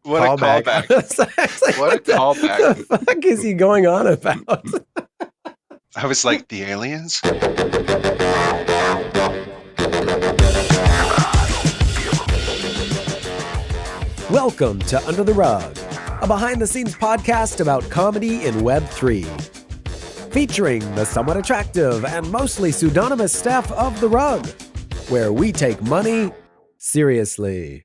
What a callback. What a callback. The fuck is he going on about? I was like, the aliens? Welcome to Under the Rug, a behind-the-scenes podcast about comedy in Web3. Featuring the somewhat attractive and mostly pseudonymous staff of The Rug, where we take money seriously.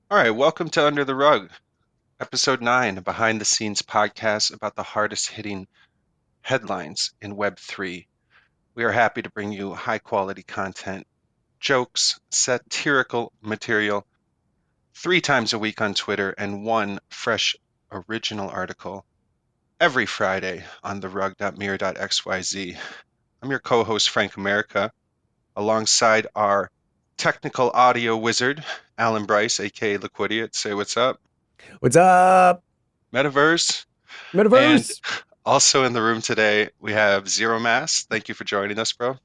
All right, welcome to Under the Rug, episode 9, a behind-the-scenes podcast about the hardest-hitting headlines in Web3. We are happy to bring you high-quality content, jokes, satirical material, 3 times a week on Twitter, and 1 fresh original article every Friday on therug.mirror.xyz. I'm your co-host, Frank America, alongside our technical audio wizard, Alan Bryce, aka Liquidiate. Say what's up. What's up? Metaverse. And also in the room today, we have Zero Mass. Thank you for joining us, bro.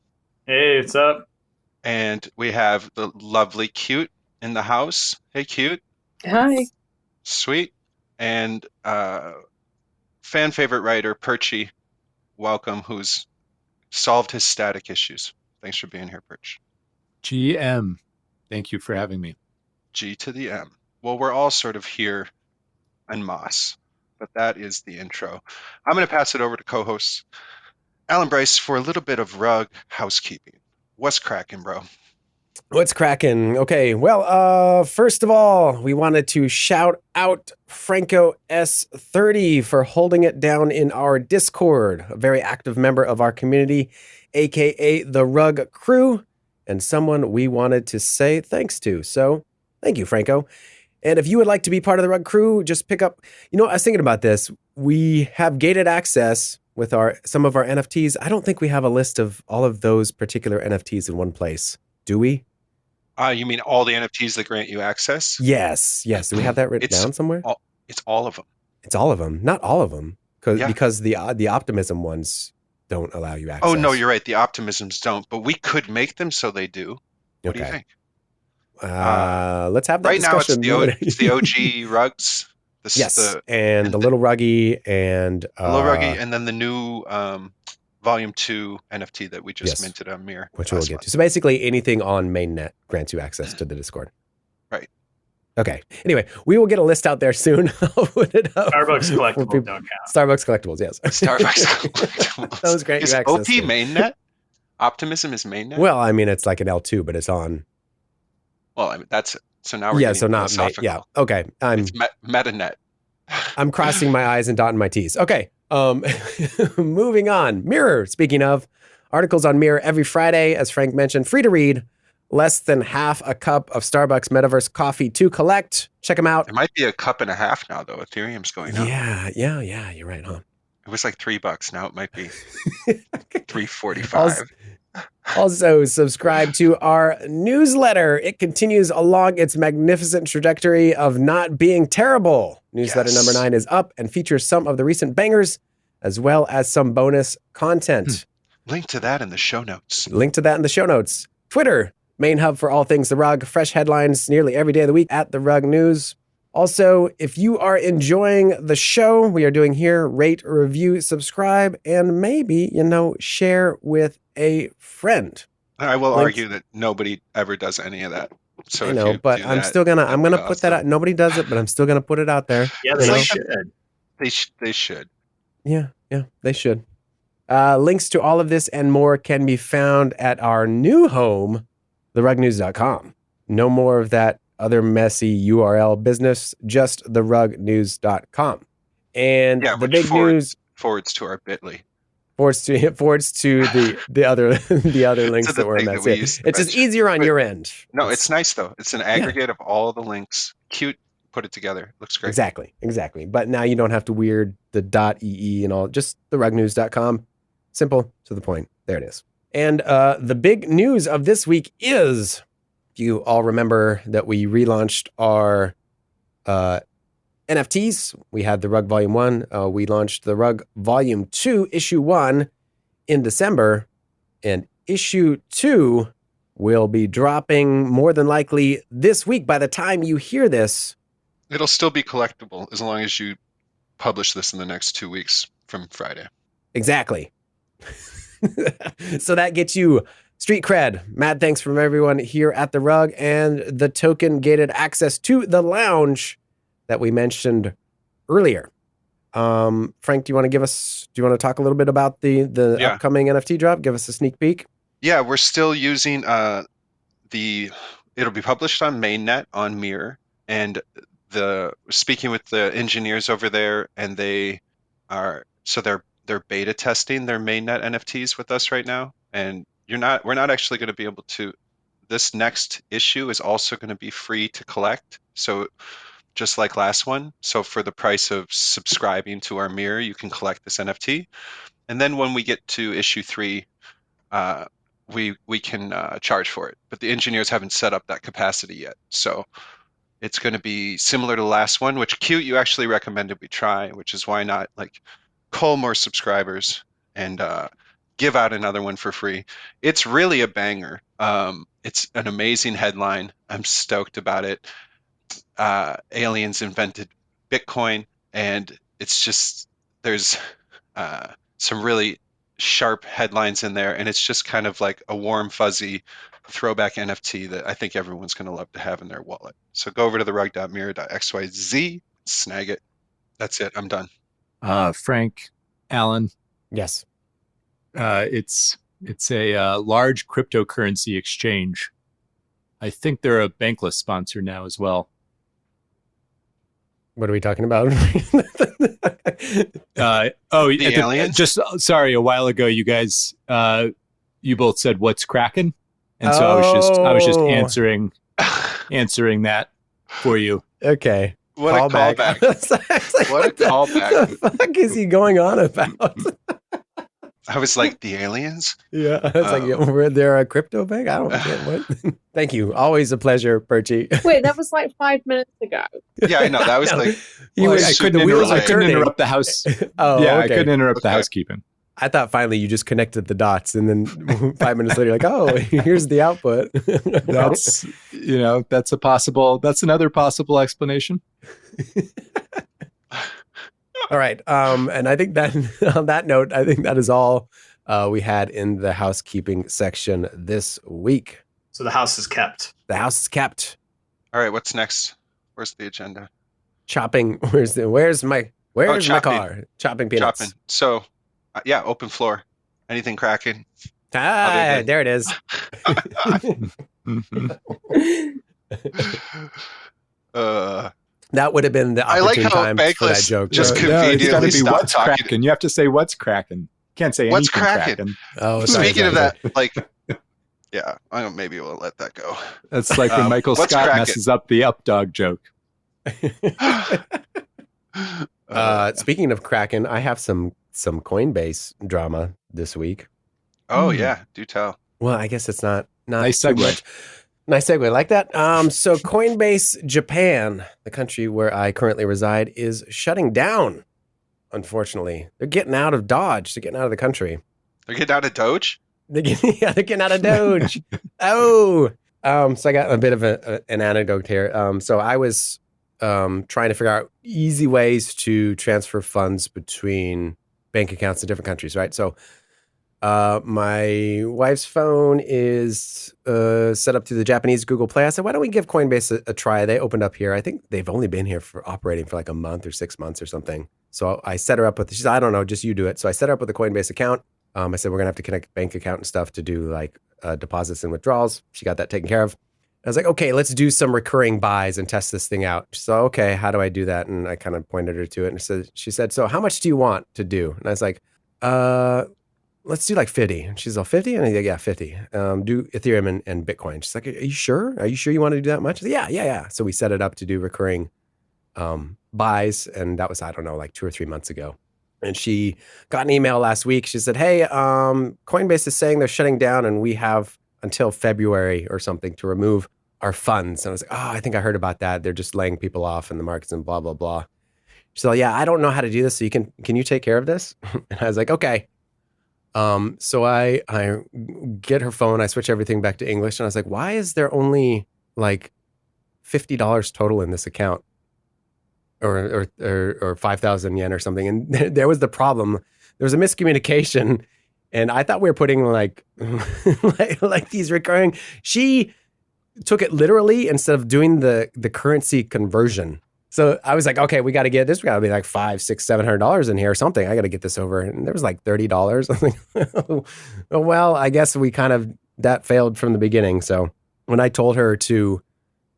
Hey, what's up? And we have the lovely Cute in the house. Hey, Cute. Hi. Sweet. And fan favorite writer, Perchy. Welcome, who's solved his static issues. Thanks for being here, Perch. GM. Thank you for having me. G to the M. Well, we're all sort of here en masse, but that is the intro. I'm going to pass it over to co-host Alan Bryce for a little bit of rug housekeeping. What's cracking, bro? What's cracking? Okay, well, first of all, we wanted to shout out Franco S30 for holding it down in our Discord, a very active member of our community, aka the Rug Crew, and someone we wanted to say thanks to. So, thank you, Franco. And if you would like to be part of the Rug Crew, just pick up, I was thinking about this. We have gated access with some of our NFTs. I don't think we have a list of all of those particular NFTs in one place. Do we? You mean all the NFTs that grant you access? Yes. Do we have that written down somewhere? It's all of them. It's all of them. Not all of them. Because the Optimism ones don't allow you access. Oh, no, you're right. The Optimisms don't, but we could make them so they do. What do you think? Let's have that discussion. Right now, it's the OG rugs. And the Little Ruggy and... Little Ruggy, and then the new Volume 2 NFT that we just minted on Mirror. Which we'll get to. So basically anything on mainnet grants you access to the Discord. Right. Okay. Anyway, we will get a list out there soon. I'll put it up. Starbucks collectibles don't count. Starbucks collectibles, yes. Starbucks collectibles. Those grant you access. Is OP mainnet? Optimism is mainnet? Well, I mean, it's like an L2, but it's on... Well, I mean, so now we're getting philosophical. Yeah, okay. It's MetaNet. I'm crossing my I's and dotting my T's. Okay, moving on. Mirror, speaking of, articles on Mirror every Friday, as Frank mentioned, free to read, less than half a cup of Starbucks Metaverse coffee to collect. Check them out. It might be a cup and a half now, though. Ethereum's going up. Yeah, you're right, huh? It was like $3. Now it might be $3.45. Also, subscribe to our newsletter. It continues along its magnificent trajectory of not being terrible. Newsletter number 9 is up and features some of the recent bangers, as well as some bonus content. Link to that in the show notes. Twitter, main hub for all things The Rug. Fresh headlines nearly every day of the week at The Rug News. Also, if you are enjoying the show we are doing here, rate, review, subscribe, and maybe, share with a friend. I will argue that nobody ever does any of that. So I know, but I'm gonna put that out. Nobody does it, but I'm still gonna put it out there. Yeah, they should. They should. Yeah, they should. Links to all of this and more can be found at our new home, therugnews.com. No more of that other messy URL business, just therugnews.com. And the big news forwards to our bit.ly. Forwards to the other links that were messy. It's just easier on your end. No, it's nice though. It's an aggregate of all the links. Cute, put it together. Looks great. Exactly. But now you don't have to weird the .ee and all. Just therugnews.com. Simple, to the point. There it is. And the big news of this week is, you all remember that we relaunched our NFTs. We had the Rug Volume 1. We launched the Rug Volume 2, Issue 1 in December. And Issue 2 will be dropping more than likely this week. By the time you hear this, It'll still be collectible as long as you publish this in the next 2 weeks from Friday. exactly. So that gets you street cred. Mad thanks from everyone here at the Rug and the token gated access to the lounge that we mentioned earlier. Frank, do you want to talk a little bit about the upcoming NFT drop? Give us a sneak peek. Yeah, we're still using it'll be published on mainnet on Mirror, and speaking with the engineers over there, and they're beta testing their mainnet NFTs with us right now, and we're not actually going to be able to. This next issue is also going to be free to collect, so just like last one. So for the price of subscribing to our Mirror, you can collect this NFT, and then when we get to issue 3, we can charge for it. But the engineers haven't set up that capacity yet, so it's going to be similar to the last one, which Cute you actually recommended we try, which is why not like cull more subscribers and give out another one for free. It's really a banger. It's an amazing headline. I'm stoked about it. Aliens invented Bitcoin, and it's just there's some really sharp headlines in there, and it's just kind of like a warm, fuzzy throwback NFT that I think everyone's going to love to have in their wallet. So go over to the rug.mirror.xyz, snag it. That's it. I'm done. Frank, Alan. Yes. It's a large cryptocurrency exchange. I think they're a Bankless sponsor now as well. What are we talking about? The aliens? Just sorry, a while ago, you guys, you both said, "What's Kraken?" And so I was just answering that for you. Okay. What a callback. What a callback. What the fuck is he going on about? I was like, the aliens? Yeah. I was like, they're a crypto bank? I don't get what. Thank you. Always a pleasure, Perchy. Wait, that was like 5 minutes ago. Yeah, I know. That was like... I couldn't interrupt the house. I couldn't interrupt the housekeeping. I thought finally you just connected the dots, and then 5 minutes later, you're like, oh, here's the output. That's another possible explanation. All right. And I think that on that note, I think that is all we had in the housekeeping section this week. So the house is kept. The house is kept. All right, what's next? Where's the agenda? Chopping. Where's my car? Chopping peanuts. Chopping. So, open floor. Anything Kraken? There it is. That would have been the opportune time for that joke. Just conveniently what's Kraken. You have to say what's Kraken. Can't say what's anything Kraken. Oh, speaking of that, like, yeah, maybe we'll let that go. That's like when Michael Scott messes up the up dog joke. Speaking of Kraken, I have some Coinbase drama this week. Oh yeah, do tell. Well, I guess it's not nice too segue. much. Nice segue, like that. So Coinbase Japan, the country where I currently reside, is shutting down. Unfortunately, they're getting out of Dodge. They're getting out of the country. They're getting out of Doge. They're getting out of Doge. So I got a bit of an anecdote here. So I was trying to figure out easy ways to transfer funds between bank accounts in different countries, right? So my wife's phone is set up through the Japanese Google Play. I said, why don't we give Coinbase a try? They opened up here. I think they've only been here operating for like a month or 6 months or something. So I set her up she said, I don't know, just you do it. So I set her up with a Coinbase account. I said, we're going to have to connect bank account and stuff to do like deposits and withdrawals. She got that taken care of. I was like, okay, let's do some recurring buys and test this thing out. She said, okay, how do I do that? And I kind of pointed her to it. And she said, so how much do you want to do? And I was like, let's do like 50. And she's like, 50? And I said, yeah, 50. Do Ethereum and Bitcoin. She's like, are you sure? Are you sure you want to do that much? I said, yeah. So we set it up to do recurring buys. And that was, I don't know, like 2 or 3 months ago. And she got an email last week. She said, hey, Coinbase is saying they're shutting down and we have until February or something to remove our funds. And I was like, oh, I think I heard about that. They're just laying people off in the markets and blah, blah, blah. She said, yeah, I don't know how to do this. So can you take care of this? And I was like, okay. So I get her phone, I switch everything back to English, and I was like, why is there only like $50 total in this account? Or 5,000 yen or something. And there was the problem. There was a miscommunication, and I thought we were putting like like these recurring. She took it literally instead of doing the currency conversion. So I was like, okay, we got to get this. We got to be like $500, $600, $700 in here or something. I got to get this over. And there was like $30. I'm like, oh, well, I guess we kind of that failed from the beginning. So when I told her to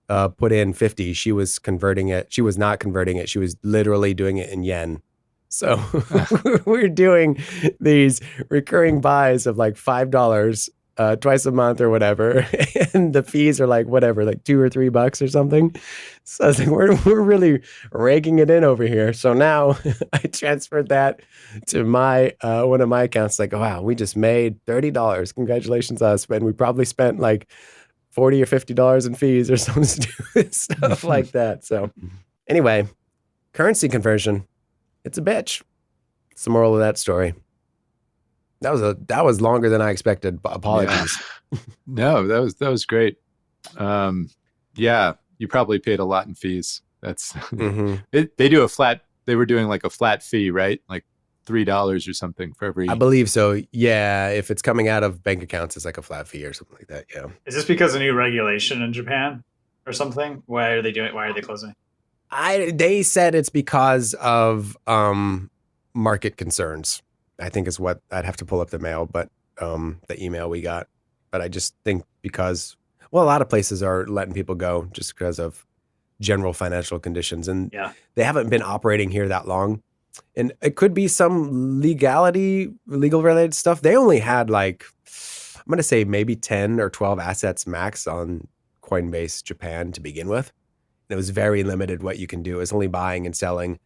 put in 50, she was converting it. She was not converting it. She was literally doing it in yen. So we're doing these recurring buys of like $5 twice a month or whatever, and the fees are like whatever, like $2 or $3 or something. So I was like, we're really raking it in over here. So now I transferred that to my one of my accounts. Like, wow, we just made $30. Congratulations, us! And we probably spent like $40 or $50 in fees or some stupid stuff like that. So anyway, currency conversion, it's a bitch. It's the moral of that story. That was longer than I expected. Apologies. Yeah. No, that was great. Yeah, you probably paid a lot in fees. That's they do a flat. They were doing like a flat fee, right? Like $3 or something for every. I believe so. Yeah, if it's coming out of bank accounts, it's like a flat fee or something like that. Yeah. Is this because of new regulation in Japan or something? Why are they doing it? Why are they closing? They said it's because of market concerns. I think is what I'd have to pull up the mail, but the email we got. But I just think because, well, a lot of places are letting people go just because of general financial conditions, and they haven't been operating here that long. And it could be some legal related stuff. They only had like, I'm going to say maybe 10 or 12 assets max on Coinbase Japan to begin with. And it was very limited what you can do. It was only buying and selling.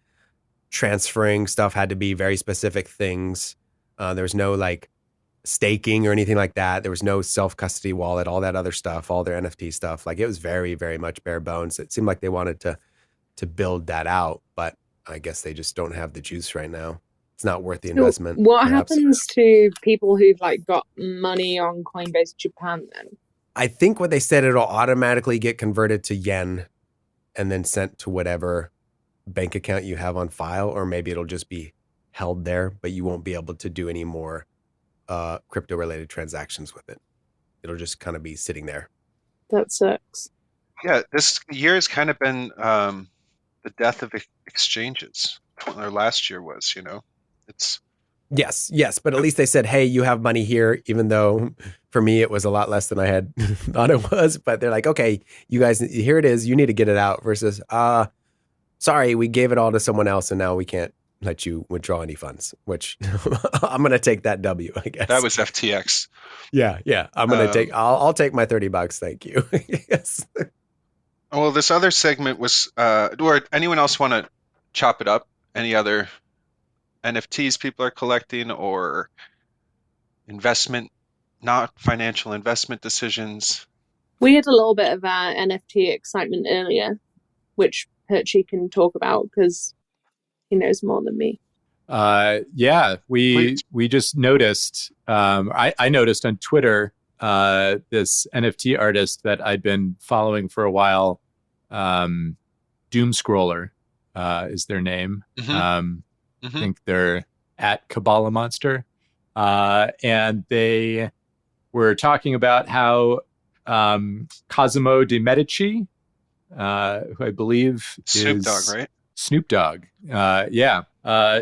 Transferring stuff had to be very specific things. There was no like staking or anything like that. There was no self-custody wallet, all that other stuff, all their NFT stuff. Like it was very, very much bare bones. It seemed like they wanted to build that out, but I guess they just don't have the juice right now. It's not worth the investment. What happens to people who've like got money on Coinbase Japan then? I think what they said, it'll automatically get converted to yen and then sent to whatever bank account you have on file, or maybe it'll just be held there, but you won't be able to do any more crypto related transactions with it. It'll just kind of be sitting there. That sucks. Yeah, this year has kind of been the death of exchanges. Or last year was, it's yes, but at least they said, hey, you have money here, even though for me it was a lot less than I had thought it was. But they're like, okay, you guys, here it is, you need to get it out, versus sorry, we gave it all to someone else and now we can't let you withdraw any funds, which I'm going to take that W, I guess. That was FTX. Yeah. I'm going to I'll take my $30. Thank you. Yes. Well, this other segment was, or anyone else want to chop it up? Any other NFTs people are collecting, or investment, not financial investment decisions? We had a little bit of NFT excitement earlier, which Perchy can talk about because he knows more than me. Yeah, we just noticed. I noticed on Twitter this NFT artist that I'd been following for a while. Doomscroller is their name. I think they're at Kabbalah Monster, and they were talking about how Cosimo de Medici, who I believe Snoop is Dogg, right? Snoop Dogg,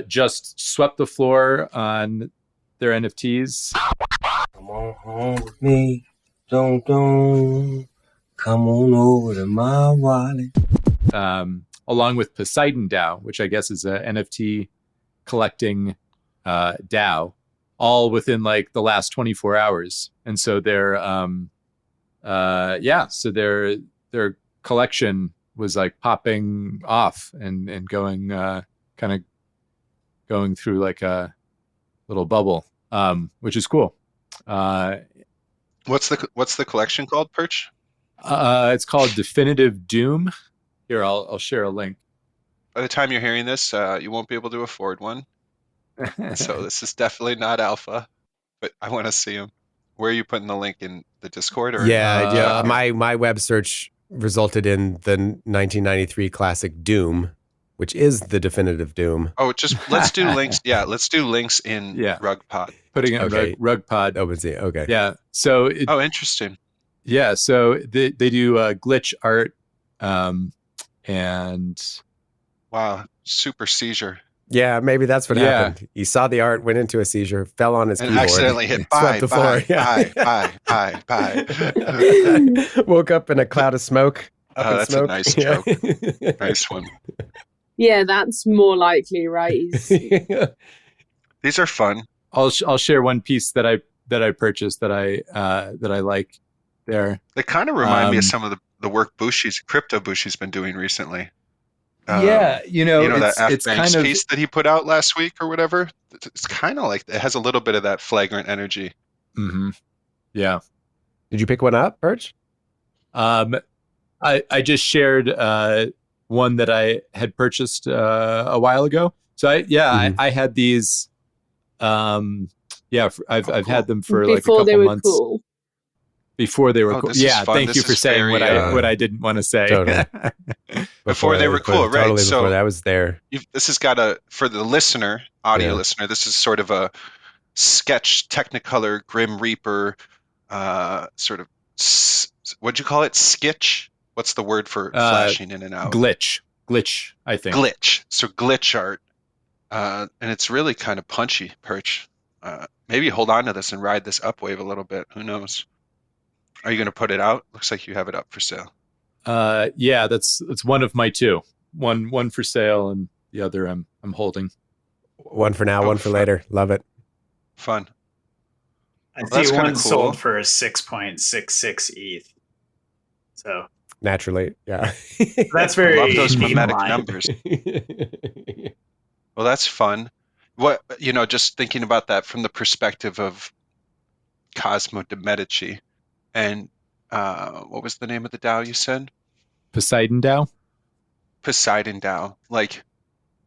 just swept the floor on their NFTs. Come on home with me, don't come on over to my wallet. Along with Poseidon DAO, which I guess is a NFT collecting DAO, all within like the last 24 hours. And so their their collection was like popping off and going kind of going through like a little bubble, which is cool. What's the collection called, Perch? It's called Definitive Doom. Here, I'll share a link. By the time you're hearing this, you won't be able to afford one. So this is definitely not alpha. but I want to see them. Where are you putting the link in the Discord or? Yeah. My web search resulted in the 1993 classic Doom, which is the definitive Doom. Oh, let's do links. Yeah, let's do links in RugPod. Putting it Okay. in RugPod. OpenSea. Okay. Yeah. So interesting. Yeah. So they do glitch art, and wow, super seizure. Yeah, maybe that's what happened. He saw the art, went into a seizure, fell on his and keyboard, accidentally hit swept the floor. Bye. Woke up in a cloud of smoke. That's smoke. a nice joke. Nice one. Yeah, that's more likely, right? These are fun. I'll share one piece that I purchased that I like there. They kind of remind me of some of the work Crypto Bushi's been doing recently. Yeah, that F it's Banks kind of piece that he put out last week or whatever. It's kind of like it has a little bit of that flagrant energy. Mm-hmm. Yeah. Did you pick one up, Birch? I just shared one that I had purchased a while ago. So I had these. I've had them for like a couple months. Cool. Before they were cool. Yeah, thank you for saying what I didn't want to say. Totally. Before they were cool, right? Totally so before that was there. This has got for the listener, audio listener, this is sort of a sketch Technicolor Grim Reaper sort of, what'd you call it? Sketch? What's the word for flashing in and out? Glitch, I think. Glitch. So glitch art. And it's really kind of punchy, Perch. Maybe hold on to this and ride this upwave a little bit. Who knows? Are you going to put it out? Looks like you have it up for sale. Yeah, that's one of my two. One for sale, and the other I'm holding. One for now, one for later. Love it. Fun. I see one sold for 6.66 ETH. So naturally, yeah. That's very. I love those mimetic numbers. Well, that's fun. Just thinking about that from the perspective of Cosmo de Medici. And what was the name of the DAO you said? Poseidon DAO. Poseidon DAO. Like,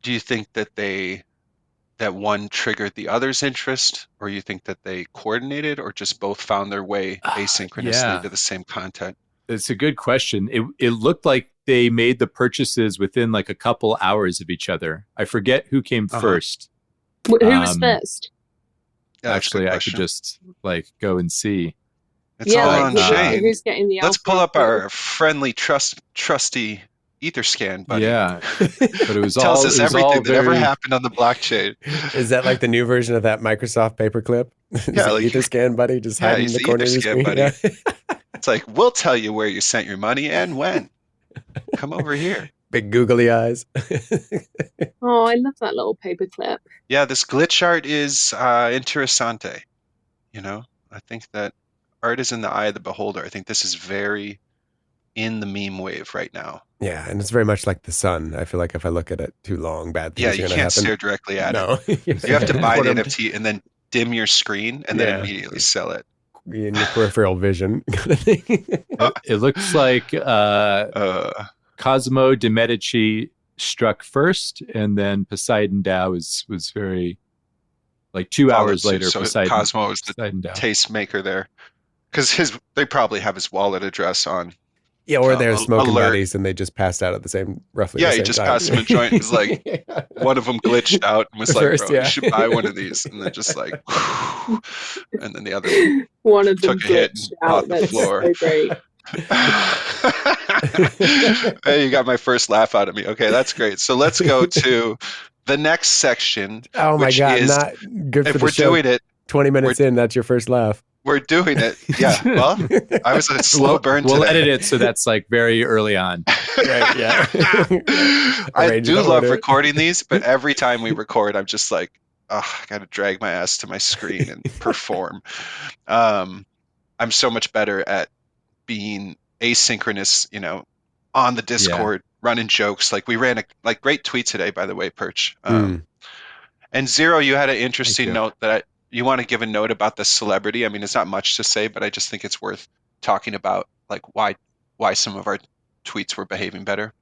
do you think that one triggered the other's interest, or you think that they coordinated, or just both found their way asynchronously to the same content? It's a good question. It looked like they made the purchases within like a couple hours of each other. I forget who came first. Who was first? Actually, I could just like go and see. It's all on Shane. Who's getting the Let's pull up our friendly, trusty Etherscan, buddy. Yeah, but it was tells us everything that ever happened on the blockchain. Is that like the new version of that Microsoft paperclip? Yeah, like Etherscan, buddy, just hiding in the corner of the screen. Buddy. Yeah. It's like, we'll tell you where you sent your money and when. Come over here. Big googly eyes. Oh, I love that little paperclip. Yeah, this glitch art is interessante. I think that art is in the eye of the beholder. I think this is very in the meme wave right now. Yeah, and it's very much like the sun. I feel like if I look at it too long, bad things are going to happen. You can't stare directly at it. You have to buy the NFT and then dim your screen and then immediately sell it. In your peripheral vision kind of thing. It looks like Cosmo de Medici struck first, and then Poseidon DAO was very like 2 hours later. So Cosmo is the tastemaker there, because they probably have his wallet address on. Yeah, or they're smoking buddies and they just passed out at the same roughly. Yeah, the same he just time. passed him a joint. It was like one of them glitched out and was like, "Bro, you should buy one of these." And then just like, and then the other one of them took a hit off the floor. So great. Hey, you got my first laugh out of me. Okay, that's great. So let's go to the next section. Oh my God, not good for the show. Doing it 20 minutes in, that's your first laugh. We're doing it. Yeah. Well, I was a slow burn today. We'll edit it so that's like very early on. Right, yeah. I do love recording these, but every time we record, I'm just like, I got to drag my ass to my screen and perform. I'm so much better at being asynchronous, on the Discord, running jokes. Like we ran a great tweet today, by the way, Perch. And Zero, you had an interesting note that you want to give a note about the celebrity. I mean, it's not much to say, but I just think it's worth talking about, like why some of our tweets were behaving better.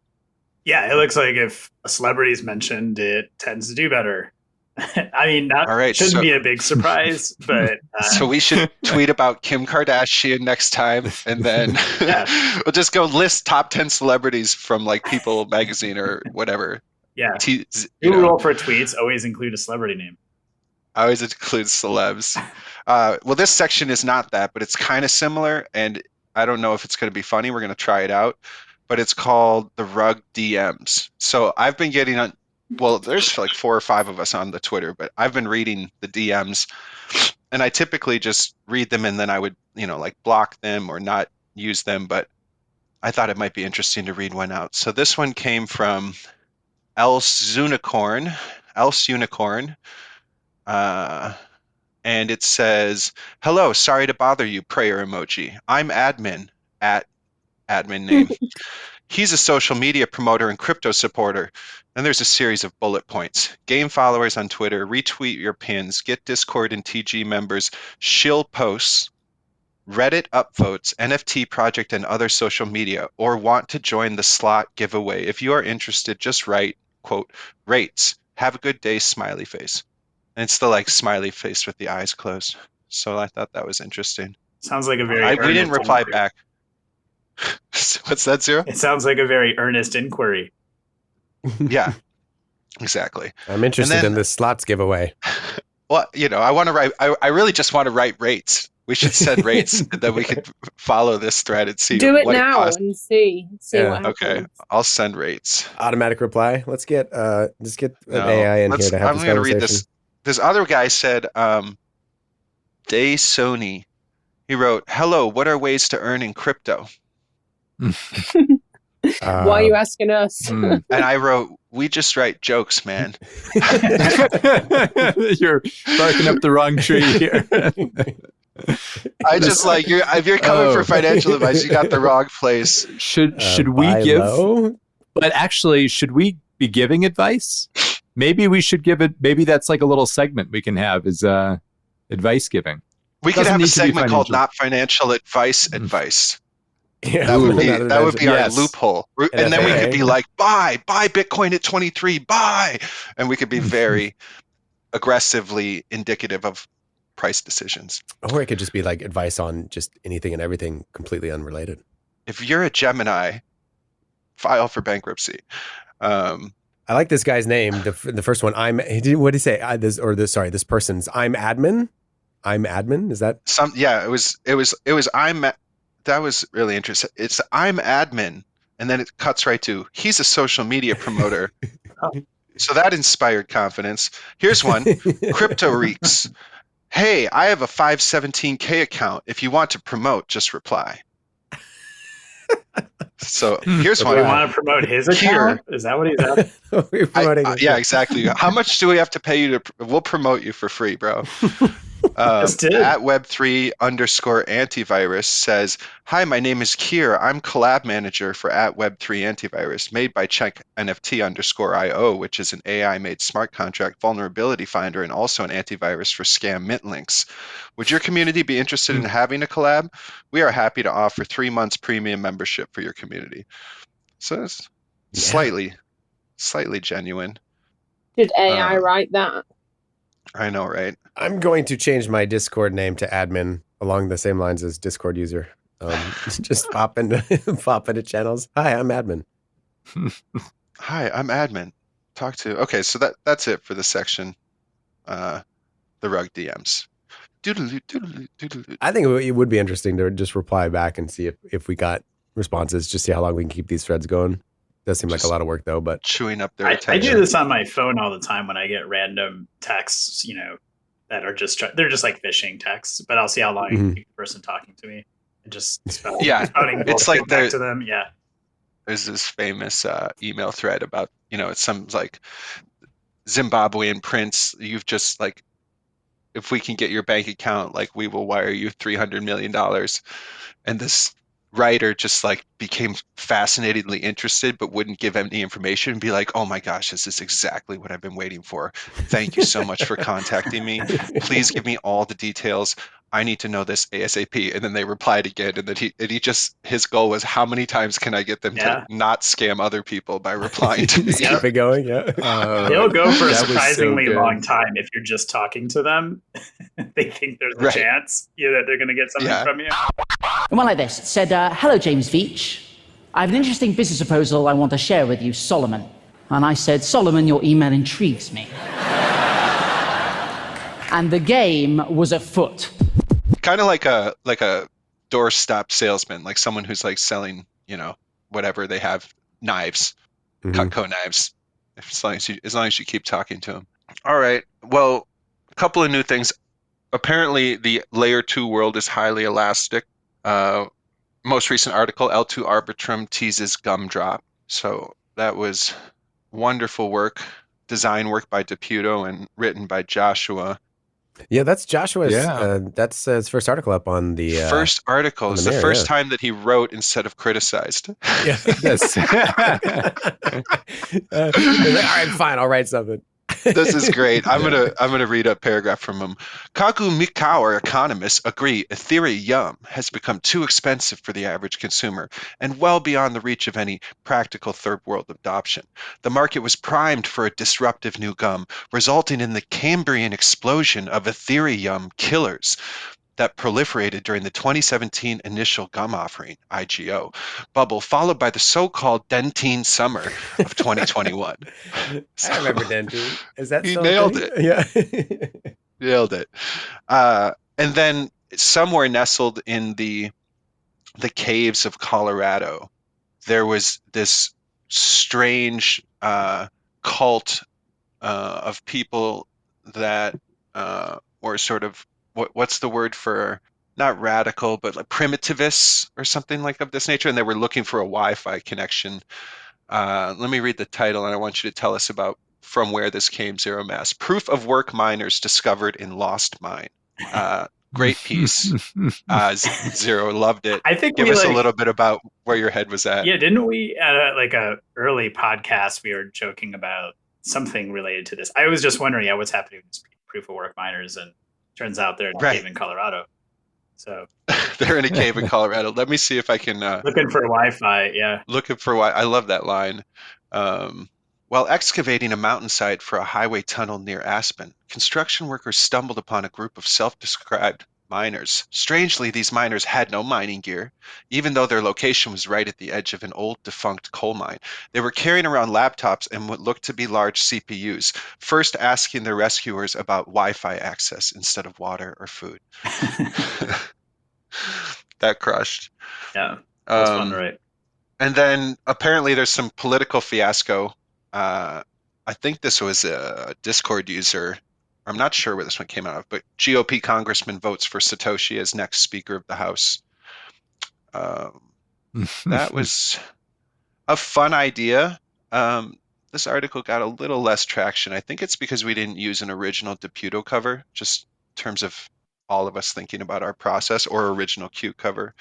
Yeah, it looks like if a celebrity is mentioned, it tends to do better. I mean, that All right, shouldn't so be a big surprise, but so we should tweet about Kim Kardashian next time, and then Yeah. we'll just go list top 10 celebrities from like People magazine or whatever. yeah, You new know, rule for tweets: always include a celebrity name. I always include celebs. Well, this section is not that, but it's kind of similar, and I don't know if it's going to be funny. We're going to try it out, but it's called the Rug DMs. So I've been getting on. Well, there's like 4 or 5 of us on the Twitter, but I've been reading the DMs, and I typically just read them and then I would, like block them or not use them. But I thought it might be interesting to read one out. So this one came from Else Unicorn. And it says, "Hello, sorry to bother you, prayer emoji. I'm admin at admin name. He's a social media promoter and crypto supporter." And there's a series of bullet points. Game followers on Twitter, retweet your pins, get Discord and TG members, shill posts, Reddit upvotes, NFT project and other social media, or want to join the slot giveaway. If you are interested, just write, quote, rates. Have a good day, smiley face. And it's the like smiley face with the eyes closed. So I thought that was interesting. Sounds like a very. We didn't reply inquiry. back. What's that, Zero? It sounds like a very earnest inquiry. Yeah, exactly. I'm interested then- in this slots giveaway. Well, I want to write. I really just want to write rates. We should send rates, and then we could follow this thread and see Do it what now it costs. and see Yeah. what happens. Okay, I'll send rates. Automatic reply. Let's get just get an No, AI in here to have I'm this going to conversation. read this. This other guy said, Day Sony. He wrote, "Hello, what are ways to earn in crypto?" Why are you asking us? And I wrote, "We just write jokes, man." You're barking up the wrong tree here. I just like if you're coming Oh. for financial advice, you got the wrong place. Should we buy give? low? But actually, should we be giving advice? Maybe we should give it. Maybe that's like a little segment we can have is advice giving. We could Doesn't have a need to be segment called financial. "Not Financial Advice." Advice. Yeah, That would be not that would be our Yes. loophole, and then we could be like, buy Bitcoin at 23, buy, and we could be very aggressively indicative of price decisions. Or it could just be like advice on just anything and everything completely unrelated. If you're a Gemini, file for bankruptcy. I like this guy's name. The first one. What did he say? This person's. I'm admin. I'm admin. Is that? That was really interesting. It's I'm admin, and then it cuts right to he's a social media promoter. So that inspired confidence. Here's one. Crypto Reeks. Hey, I have a 517K account. If you want to promote, just reply. So here's Do one. we want to promote his account? Is that what he's at? We're promoting it. Yeah, exactly. How much do we have to pay you we'll promote you for free, bro. Just did. At Web3_antivirus says, "Hi, my name is Kier. I'm collab manager for at Web3 Antivirus, made by Check NFT_IO, which is an AI-made smart contract vulnerability finder and also an antivirus for scam mint links. Would your community be interested in having a collab? We are happy to offer 3 months premium membership for your community." So it's slightly genuine. Did AI write that? I know, right? I'm going to change my Discord name to admin along the same lines as Discord user. Just pop into channels. Hi, I'm admin. Hi, I'm admin. Talk to. Okay, so that's it for the section. The rug DMs. Doodaloo, doodaloo, doodaloo. I think it would be interesting to just reply back and see if we got responses. Just see how long we can keep these threads going. Does seem like a lot of work though, but Chewing up their I attention. do this on my phone all the time when I get random texts, that are they're just like phishing texts, but I'll see how long I can keep the person talking to me and just spouting it's bullshit like back to them. Yeah. There's this famous email thread about, it's some like Zimbabwean prince. You've just like, if we can get your bank account, like we will wire you $300 million. And this writer just like became fascinatedly interested but wouldn't give any information and be like, "Oh my gosh, this is exactly what I've been waiting for. Thank you so much for contacting me. Please give me all the details. I need to know this ASAP. And then they replied again, and then his goal was, how many times can I get them to not scam other people by replying to me? Just keep it going. Yeah. They'll go for a that was so surprisingly good. long time if you're just talking to them. They think there's a chance that they're going to get something from you. It went like this. It said, hello, James Veach. I have an interesting business proposal I want to share with you, Solomon. And I said, Solomon, your email intrigues me. And the game was afoot. Kind of like a doorstop salesman, like someone who's like selling, whatever they have, knives, Cutco knives. As long as you keep talking to them. All right. Well, a couple of new things. Apparently, the layer 2 world is highly elastic. Most recent article, L2 Arbitrum teases gumdrop. So that was wonderful work, design work by Deputo and written by Joshua. Yeah, that's Joshua's. That's his first article up on the first article. It's the first time that he wrote instead of criticized. Yeah. Yes. All right, fine. I'll write something. This is great. I'm gonna read a paragraph from him. Kaku Mikao economists agree Ethereum has become too expensive for the average consumer and well beyond the reach of any practical third world adoption. The market was primed for a disruptive new gum, resulting in the Cambrian explosion of Ethereum killers that proliferated during the 2017 initial gum offering, IGO, bubble, followed by the so-called Dentine summer of 2021. I remember Dentine. Is that he still nailed a thing? it? Yeah. Nailed it. And then somewhere nestled in the caves of Colorado, there was this strange cult of people that were sort of, what's the word for, not radical, but like primitivists or something like of this nature, and they were looking for a Wi-Fi connection. Let me read the title, and I want you to tell us about from where this came, Zero Mass. Proof of work miners discovered in lost mine. Great piece. Zero, loved it. I think Give us a little bit about where your head was at. Yeah, didn't we at a early podcast we were joking about something related to this? I was just wondering, what's happening with proof of work miners, and turns out they're in a cave in Colorado. So they're in a cave in Colorado. Let me see if I can looking for Wi-Fi. Yeah, looking for Wi. I love that line. While excavating a mountainside for a highway tunnel near Aspen, construction workers stumbled upon a group of self-described miners. Strangely, these miners had no mining gear, even though their location was right at the edge of an old defunct coal mine. They were carrying around laptops and what looked to be large CPUs, first asking their rescuers about Wi-Fi access instead of water or food. That crushed. Yeah, that's fun, right? And then apparently there's some political fiasco. I think this was a Discord user. I'm not sure where this one came out of, but GOP congressman votes for Satoshi as next Speaker of the House. That was a fun idea. This article got a little less traction. I think it's because we didn't use an original Deputo cover, just in terms of all of us thinking about our process, or original Q cover.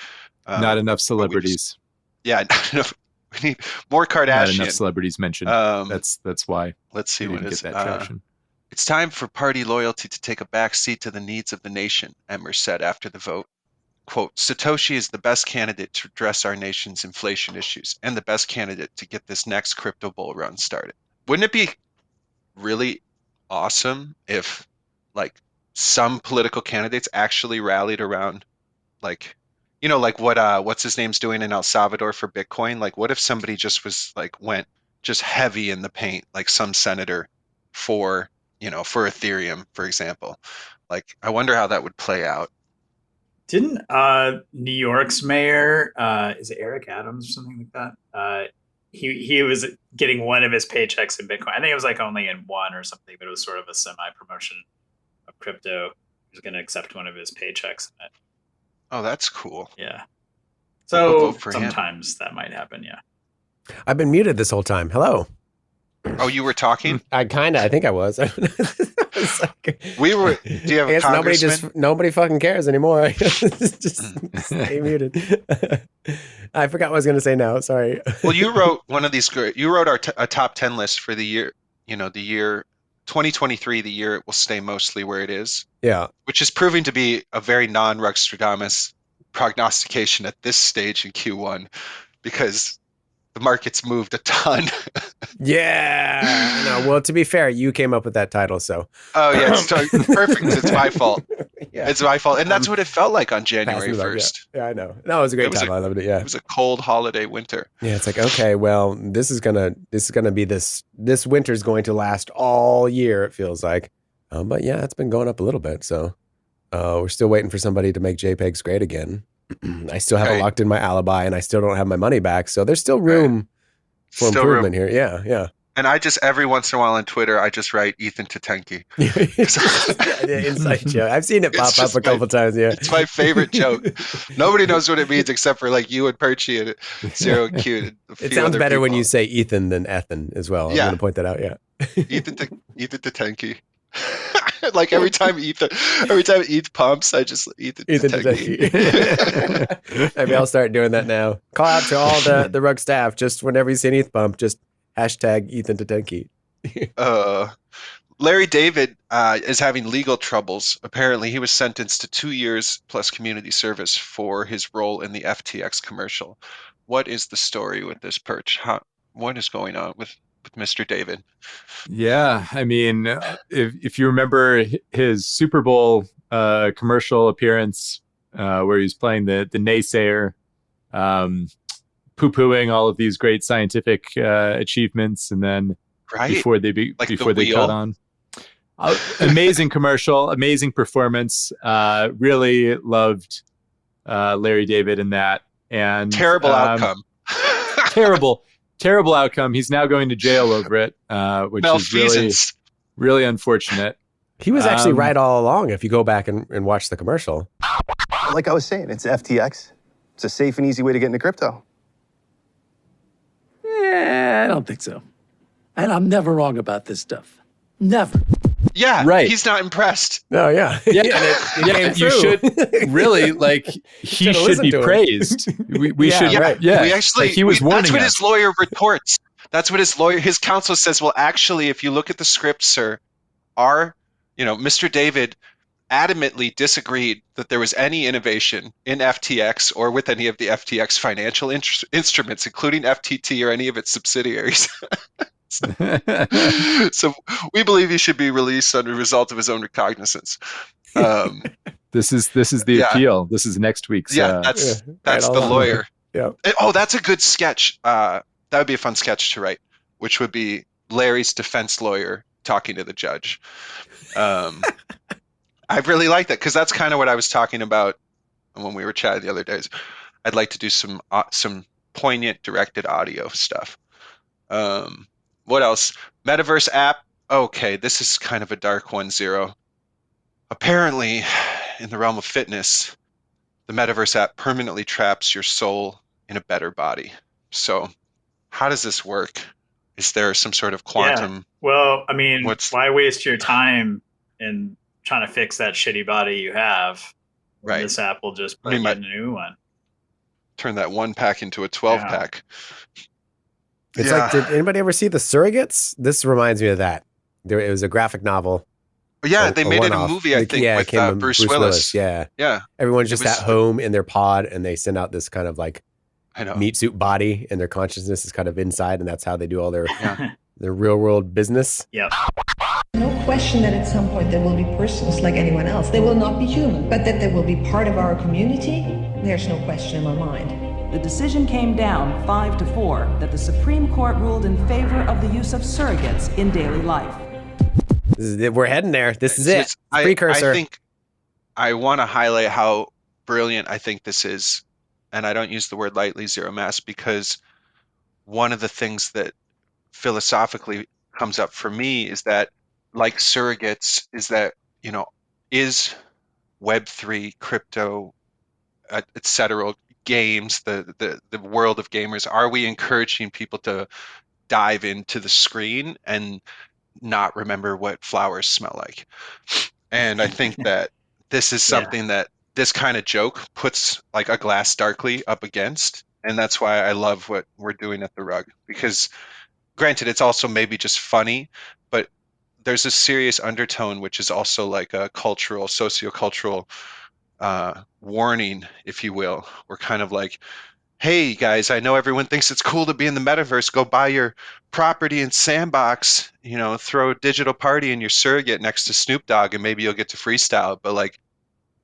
Not enough celebrities. Not enough. We need more Kardashian. Not enough celebrities mentioned. That's why. Let's see what get that traction. It's time for party loyalty to take a back seat to the needs of the nation, Emmer said after the vote. Quote, Satoshi is the best candidate to address our nation's inflation issues and the best candidate to get this next crypto bull run started. Wouldn't it be really awesome if like some political candidates actually rallied around like, like what's his name's doing in El Salvador for Bitcoin? Like what if somebody just was like went just heavy in the paint, like some senator for Ethereum, for example. Like, I wonder how that would play out. Didn't New York's mayor, is it Eric Adams or something like that? He was getting one of his paychecks in Bitcoin. I think it was like only in one or something, but it was sort of a semi-promotion of crypto. He was going to accept one of his paychecks in it. Oh, that's cool. Yeah. So sometimes that might happen, yeah. I've been muted this whole time. Hello. Oh, you were talking? I think I was. We were. Do you have a congressman? Nobody fucking cares anymore. just stay muted. I forgot what I was going to say now. Sorry. Well, you wrote one of these. You wrote a top 10 list for the year. The year 2023, the year it will stay mostly where it is. Yeah. Which is proving to be a very non-Rugstradamus prognostication at this stage in Q1, because the market's moved a ton. Yeah. I know. Well, to be fair, you came up with that title, so. Oh yeah, it's perfect. It's my fault. Yeah. It's my fault, and that's what it felt like on January Passing it up, 1st. Yeah, I know. No, it was a great title. I loved it. Yeah. It was a cold holiday winter. Yeah, it's like, okay, well, this is gonna be this winter's going to last all year, it feels like. But yeah, it's been going up a little bit. So we're still waiting for somebody to make JPEGs great again. I still haven't locked in my alibi, and I still don't have my money back. So there's still room for improvement here. Yeah, yeah. And I just, every once in a while on Twitter, I just write Ethan Tatenki. Inside joke. I've seen it pop up a couple times. Yeah, it's my favorite joke. Nobody knows what it means except for like you and Perchy and Zero Q. It sounds better when you say Ethan than Ethan as well. I'm going to point that out. Yeah, Ethan Tatenki. Like every time ETH pumps, I just Ethan Tatenki. Maybe I'll start doing that now. Call out to all the Rug staff. Just whenever you see an ETH pump, just hashtag Ethan Tatenki. Larry David is having legal troubles. Apparently, he was sentenced to 2 years plus community service for his role in the FTX commercial. What is the story with this perch? What is going on with Mr. David? Yeah, I mean, if you remember his Super Bowl commercial appearance where he's playing the naysayer, poo-pooing all of these great scientific achievements, and then before they caught on. Amazing commercial, amazing performance. Really loved Larry David in that. And terrible outcome. Terrible outcome. He's now going to jail over it, which is really, really unfortunate. He was actually right all along if you go back and watch the commercial. Like I was saying, it's FTX. It's a safe and easy way to get into crypto. I don't think so. And I'm never wrong about this stuff. Never. Yeah, right. He's not impressed. Oh, yeah. You should really, he should be praised. We should, right. Yeah. We actually, he was warning that's what us. his lawyer retorts. That's what his counsel says. Well, actually, if you look at the script, sir, Mr. David adamantly disagreed that there was any innovation in FTX or with any of the FTX financial instruments, including FTT or any of its subsidiaries. So we believe he should be released under the result of his own recognizance. This is the appeal. This is next week's. That's the lawyer. Yeah. Oh, that's a good sketch. That would be a fun sketch to write, which would be Larry's defense lawyer talking to the judge. I really like that because that's kind of what I was talking about when we were chatting the other days. I'd like to do some poignant directed audio stuff. What else? Metaverse app. Okay, this is kind of a dark one, Zero. Apparently, in the realm of fitness, the Metaverse app permanently traps your soul in a better body. So, how does this work? Is there some sort of quantum? Yeah. Well, I mean, why waste your time in trying to fix that shitty body you have? Right. This app will just bring you a new one. Turn that 1-pack into a 12-pack. It's like, did anybody ever see The Surrogates? This reminds me of that. It was a graphic novel. Yeah, they made it a movie, I think, with Bruce Willis. Yeah. Yeah. Everyone's just at home in their pod, and they send out this kind of meat suit body, and their consciousness is kind of inside, and that's how they do all their real world business. Yeah. No question that at some point there will be persons like anyone else. They will not be human, but that they will be part of our community, there's no question in my mind. The decision came down 5-4 that the Supreme Court ruled in favor of the use of surrogates in daily life. We're heading there. This is it. Precursor. I think I want to highlight how brilliant I think this is. And I don't use the word lightly, Zero Mass, because one of the things that philosophically comes up for me is that, like surrogates, is that, is Web3, crypto, etc., games, the world of gamers, are we encouraging people to dive into the screen and not remember what flowers smell like? And I think that this is something that this kind of joke puts like a glass darkly up against, and that's why I love what we're doing at the Rug, because granted it's also maybe just funny, but there's a serious undertone, which is also like a cultural, sociocultural warning, if you will. We're kind of like, hey guys, I know everyone thinks it's cool to be in the metaverse. Go buy your property in Sandbox, throw a digital party in your surrogate next to Snoop Dogg, and maybe you'll get to freestyle. But like,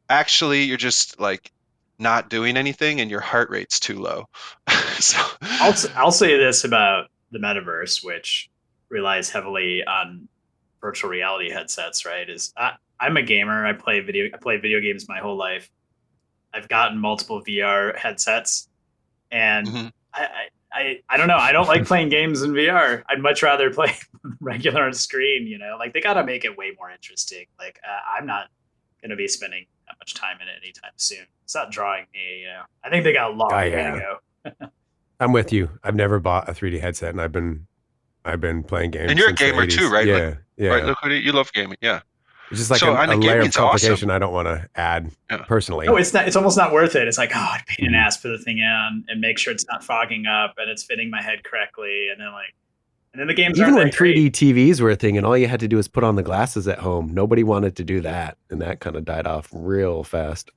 actually, you're just like not doing anything, and your heart rate's too low. So I'll say this about the metaverse, which relies heavily on virtual reality headsets. Right? I'm a gamer. I play video games my whole life. I've gotten multiple VR headsets, and I don't know. I don't like playing games in VR. I'd much rather play regular on screen. Like they got to make it way more interesting. Like I'm not going to be spending that much time in it anytime soon. It's not drawing me. I think they got a long way to go. I'm with you. I've never bought a 3D headset, and I've been playing games. And you're a gamer too, right? Yeah, yeah. Right. Look, you love gaming. Yeah. It's just like a layer of complication I don't want to add personally. No, it's not. It's almost not worth it. It's like, I'd pay an ass for the thing on and make sure it's not fogging up and it's fitting my head correctly. And then the games even when 3D great. TVs were a thing and all you had to do was put on the glasses at home, nobody wanted to do that, and that kind of died off real fast.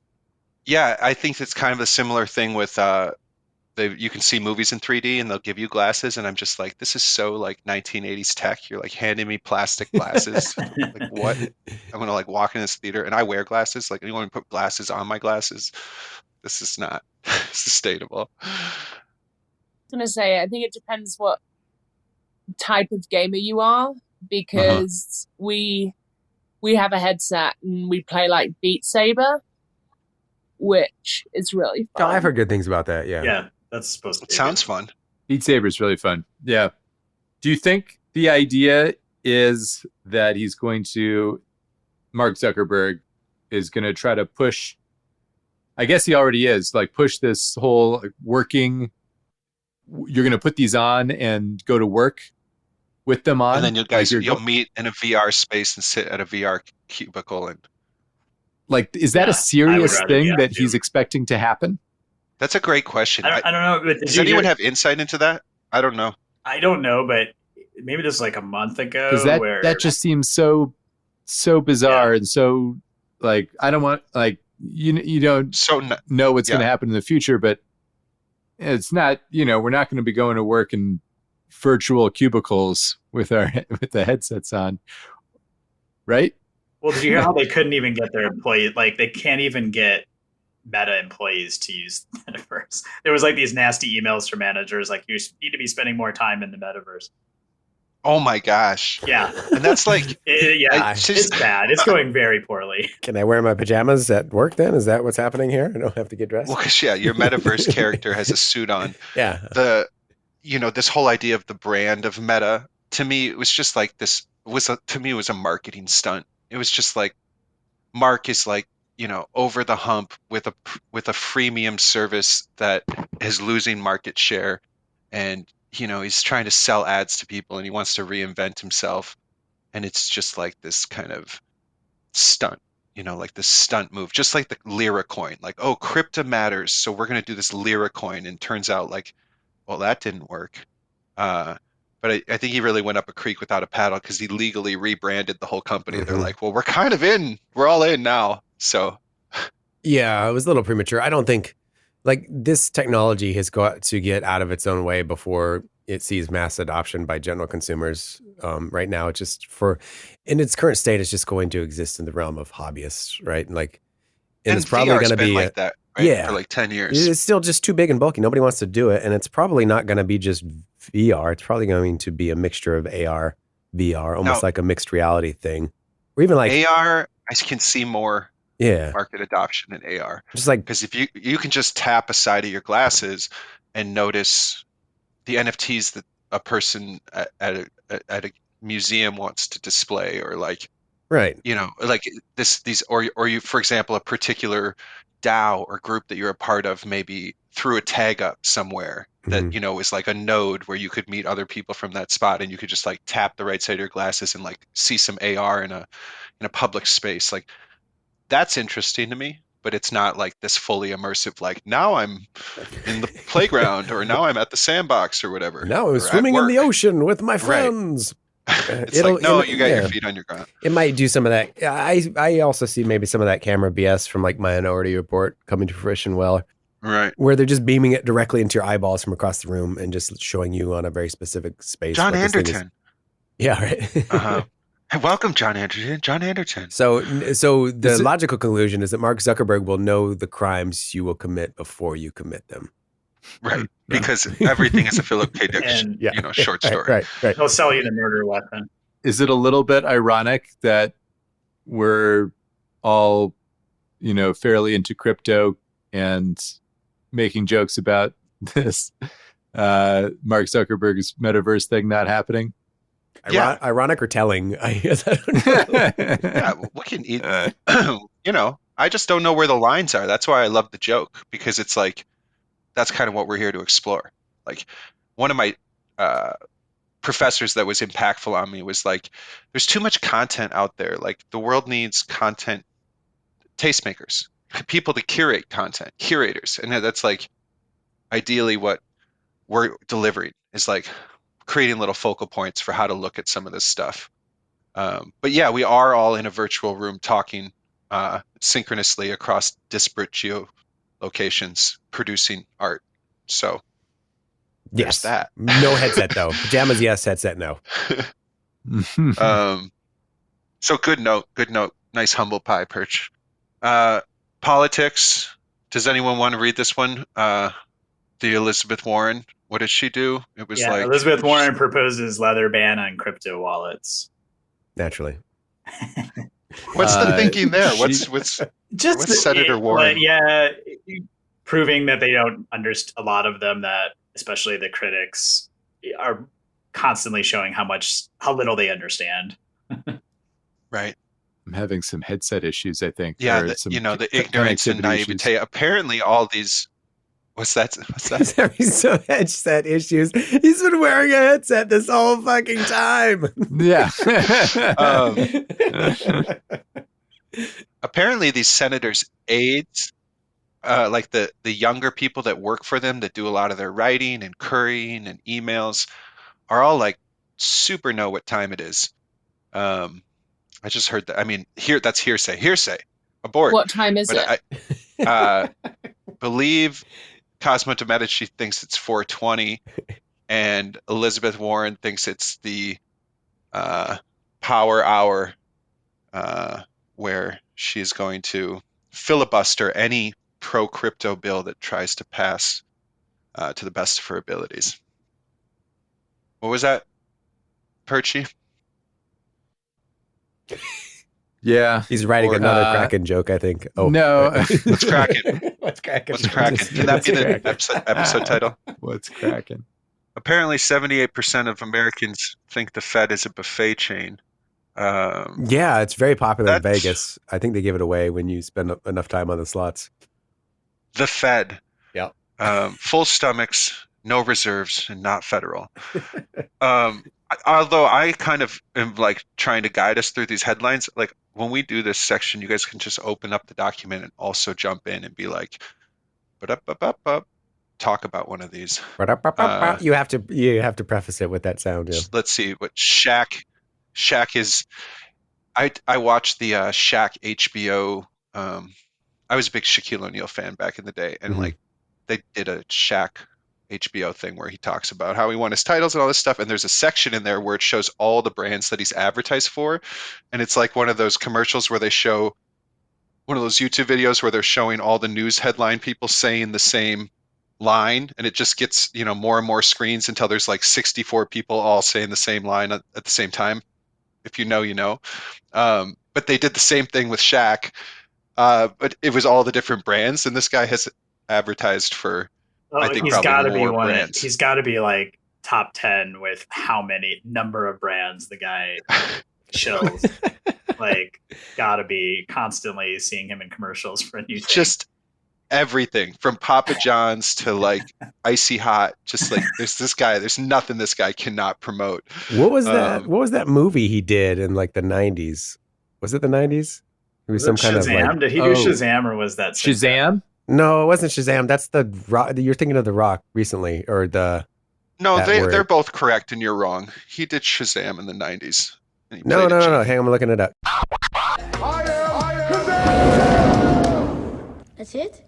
Yeah, I think it's kind of a similar thing with you can see movies in 3D and they'll give you glasses, and I'm just like, this is so like 1980s tech. You're like handing me plastic glasses. Like what? I'm gonna like walk in this theater and I wear glasses. Like you want to put glasses on my glasses? This is not sustainable. I was gonna say, I think it depends what type of gamer you are, because we have a headset and we play like Beat Saber, which is really fun. Oh, I've heard good things about that. Yeah, that's supposed to be. It sounds fun. Beat Saber is really fun. Yeah. Do you think the idea is that Mark Zuckerberg is going to try to push, I guess he already is, like push this whole working, you're going to put these on and go to work with them on? And then you'll meet in a VR space and sit at a VR cubicle and like, is that a serious thing that he's expecting to happen? That's a great question. I don't know. But does anyone have insight into that? I don't know. I don't know, but maybe just like a month ago. Because that just seems so bizarre and so like, I don't want, like, you don't know what's going to happen in the future, but it's not, we're not going to be going to work in virtual cubicles with the headsets on, right? Well, did you hear how they couldn't even get their employees? Like, they can't even get Meta employees to use the metaverse. There was like these nasty emails from managers, like, you need to be spending more time in the metaverse. Oh my gosh! Yeah, and that's like, it's bad. It's going very poorly. Can I wear my pajamas at work then? Is that what's happening here? I don't have to get dressed. Well, because your metaverse character has a suit on. Yeah. This whole idea of the brand of Meta, to me, it was just like this. To me, it was a marketing stunt. It was just like, Mark is like, over the hump with a freemium service that is losing market share, and he's trying to sell ads to people and he wants to reinvent himself, and it's just like this kind of stunt, like this stunt move, just like the Lira coin, like, oh, crypto matters, so we're going to do this Lira coin, and turns out like, well, that didn't work. But I think he really went up a creek without a paddle, because he legally rebranded the whole company. They're like, well, we're all in now. So yeah, it was a little premature. I don't think like this technology has got to get out of its own way before it sees mass adoption by general consumers. Right now, it's just in its current state, it's just going to exist in the realm of hobbyists, right? And it's probably going to be like that, right? For like 10 years. It's still just too big and bulky. Nobody wants to do it, and it's probably not going to be just VR. It's probably going to be a mixture of AR, VR, almost like a mixed reality thing, or even like AR. I can see more. Market adoption in AR. Just like, because if you can just tap a side of your glasses and notice the NFTs that a person at a museum wants to display, or like, right, like these or you, for example, a particular DAO or group that you're a part of maybe threw a tag up somewhere that is like a node where you could meet other people from that spot, and you could just like tap the right side of your glasses and like see some AR in a public space. Like, that's interesting to me, but it's not like this fully immersive, like, now I'm in the playground, or now I'm at the sandbox, or whatever. Now I'm swimming in the ocean with my friends. It's like, no, you got your feet on your ground. It might do some of that. I also see maybe some of that camera BS from like Minority Report coming to fruition well. Right. Where they're just beaming it directly into your eyeballs from across the room and just showing you on a very specific space. John Anderton. Yeah, right. Uh-huh. Hey, welcome, John Anderton. John Anderton. So the logical conclusion is that Mark Zuckerberg will know the crimes you will commit before you commit them. Right. Because everything is a Philip K. Dick, short story. Right. He'll sell you the murder weapon. Is it a little bit ironic that we're all, fairly into crypto and making jokes about this Mark Zuckerberg's metaverse thing not happening? Yeah. Ironic or telling? I guess I don't know. Yeah, we can eat. I just don't know where the lines are. That's why I love the joke, because it's like, that's kind of what we're here to explore. Like, one of my professors that was impactful on me was like, there's too much content out there. Like, the world needs content tastemakers, people to curate content, curators. And that's like ideally what we're delivering, is like creating little focal points for how to look at some of this stuff. But yeah, we are all in a virtual room talking synchronously across disparate geolocations, producing art. So yes, that. No headset though. Pajamas, yes. Headset, no. So good note. Nice humble pie, Perch. Politics. Does anyone want to read this one? The Elizabeth Warren. What did she do? It was like Elizabeth Warren proposes leather ban on crypto wallets. Naturally. What's the thinking there? What's Senator Warren? Proving that they don't understand, a lot of them, that especially the critics are constantly showing how little they understand. Right. I'm having some headset issues, I think. Yeah, the ignorance and naivete. Apparently all these... What's that? He's having some headset issues. He's been wearing a headset this whole fucking time. Yeah. Apparently these senators' aides, like the younger people that work for them, that do a lot of their writing and currying and emails, are all like super know what time it is. I just heard that. I mean, that's hearsay. Abort. What time is it? I believe Cosmo de Medici thinks it's 4:20, and Elizabeth Warren thinks it's the power hour, where she's going to filibuster any pro-crypto bill that tries to pass to the best of her abilities. What was that, Perchy? Yeah. He's writing another Kraken joke, I think. Oh no. What's Kraken? What's Kraken? Can that be the episode title? What's Kraken? Apparently 78% of Americans think the Fed is a buffet chain. Yeah, it's very popular in Vegas. I think they give it away when you spend enough time on the slots. The Fed. Yeah. Full stomachs, no reserves, and not federal. Although I kind of am like trying to guide us through these headlines, like when we do this section, you guys can just open up the document and also jump in and be like, talk about one of these. You have to preface it with that sound. Yeah. Let's see what Shaq is. I watched the Shaq HBO. I was a big Shaquille O'Neal fan back in the day, and like they did a Shaq HBO thing where he talks about how he won his titles and all this stuff, and there's a section in there where it shows all the brands that he's advertised for, and it's like one of those commercials where they show one of those YouTube videos where they're showing all the news headline people saying the same line, and it just gets more and more screens until there's like 64 people all saying the same line at the same time. If you know, you know. But they did the same thing with Shaq, but it was all the different brands, and this guy has advertised for I think he's got to be one. Brands. He's got to be like top 10 with how many number of brands the guy shows. Like, got to be constantly seeing him in commercials for a new thing. Just everything from Papa John's to like Icy Hot. Just like there's nothing this guy cannot promote. What was that? What was that movie he did in like the 90s? Was it the 90s? It was some kind of like, did he do Shazam, or was that Shazam? No, it wasn't Shazam. That's the Rock. You're thinking of The Rock recently, or the... No, that they're word. both correct, and you're wrong. He did Shazam in the 90s. and he No. played a genie. Hang on, I'm looking it up. That's it?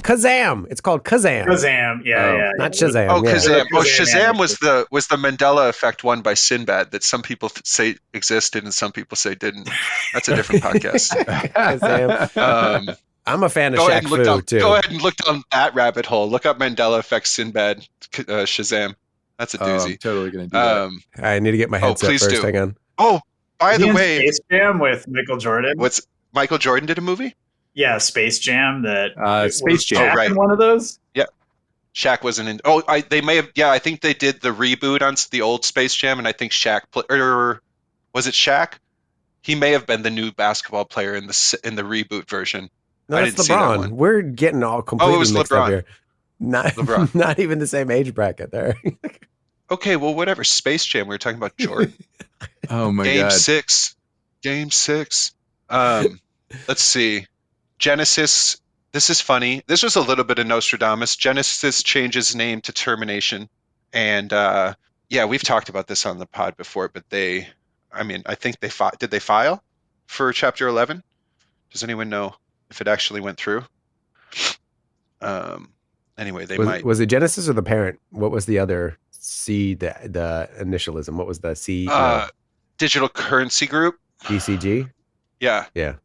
Kazam. It's called Kazam. Kazam. Yeah. Not Shazam. Oh, yeah. Kazam. Oh, Kazam Shazam was the Mandela effect one by Sinbad that some people say existed and some people say didn't. That's a different podcast. Kazam. I'm a fan of Go ahead Shaq and Fu too. Go ahead and look down that rabbit hole. Look up Mandela effect Sinbad Shazam. That's a doozy. I'm totally gonna do that. I need to get my headset please first. do. Hang on. Oh, by Is the he in way, Space Jam with Michael Jordan. what's Michael Jordan did a movie? Yeah, Space Jam. Space Jam. Shaq right. in one of those. Yeah, Shaq wasn't in. Oh, they may have. Yeah, I think they did the reboot on the old Space Jam, and I think Shaq or was it Shaq? He may have been the new basketball player in the reboot version. No, I that's didn't see that LeBron. one. We're getting all completely was mixed LeBron. up here. Not LeBron. not even the same age bracket there. Okay, well, whatever. Space Jam. We were talking about Jordan. Oh my Game god. 6. Game 6. Let's see. Genesis. This is funny. This was a little bit of Nostradamus. Genesis changes name to Termination. And yeah, we've talked about this on the pod before, but I think did they file for Chapter 11? Does anyone know if it actually went through? Anyway, they might. Was it Genesis or the parent? What was the other C, the initialism? What was the C? Digital Currency Group. DCG? Yeah. Yeah.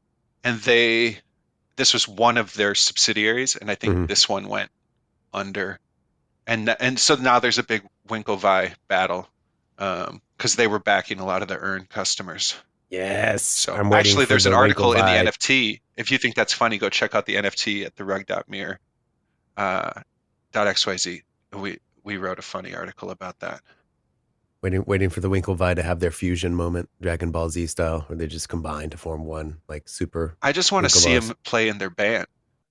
And this was one of their subsidiaries, and I think this one went under. And so now there's a big Winklevi battle because they were backing a lot of the earn customers. Yes. So I'm waiting actually, for there's the an article in the Winklevi. NFT. If you think that's funny, go check out the NFT at therug.mir. .xyz. We wrote a funny article about that. Waiting for the Winklevi to have their fusion moment, Dragon Ball Z style, where they just combine to form one, like super. I just want to see them play in their band.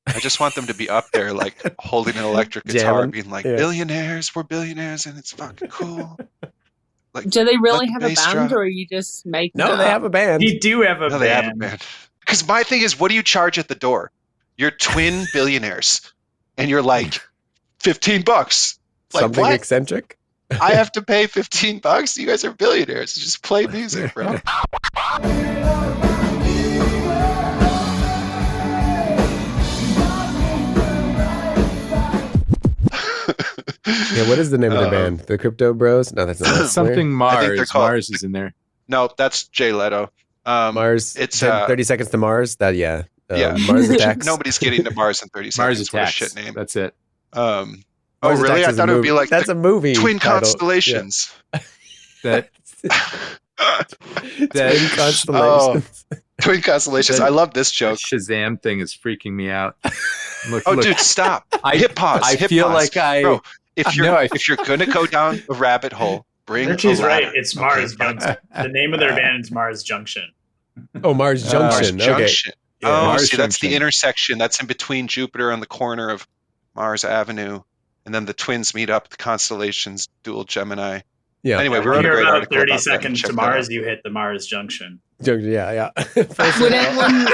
I just want them to be up there, like holding an electric guitar, Jamming. being like, Yeah. "Billionaires, we're billionaires, and it's fucking cool." Like, Do they really let have the a bass band, drop. or are you just making No, it they up? have a band. He do have a No, band. they have a band. Because my thing is, what do you charge at the door? You're twin billionaires, and you're like $15. Like Something what? eccentric. I have to pay $15? You guys are billionaires. Just play music, bro. Yeah, what is the name of their band? The Crypto Bros? No, that's not Something I think they're Mars. called- Mars is in there. No, that's Jay Leto. Mars. It's 30 Seconds to Mars. That yeah. yeah. Mars Attacks. Nobody's getting to Mars in 30 Mars seconds. What a Attacks. shit name. That's it. Oh, Mars really? Attacks I is a thought it would be movie. like That's the a movie. Twin title. Constellations. That Twin Constellations. Twin Constellations. I love this joke. Shazam thing is freaking me out. Look, Oh, look, dude, stop. I- hit pause. I hit feel pause. like I- Bro, if you're No, I- if you're gonna go down a rabbit hole, bring Richie's a ladder. right. It's Okay, Mars fine. Junction. The name of their band is Mars Junction. Oh, Mars Junction. Mars Okay. Junction. Yeah, Oh, Mars see, that's Junction. the intersection. That's in between Jupiter on the corner of Mars Avenue, and then the twins meet up. The constellations, dual Gemini. Yeah. Anyway, we When wrote a you're great about article 30 about that. seconds Check to that Mars, out. you hit the Mars Junction. Yeah. Would anyone?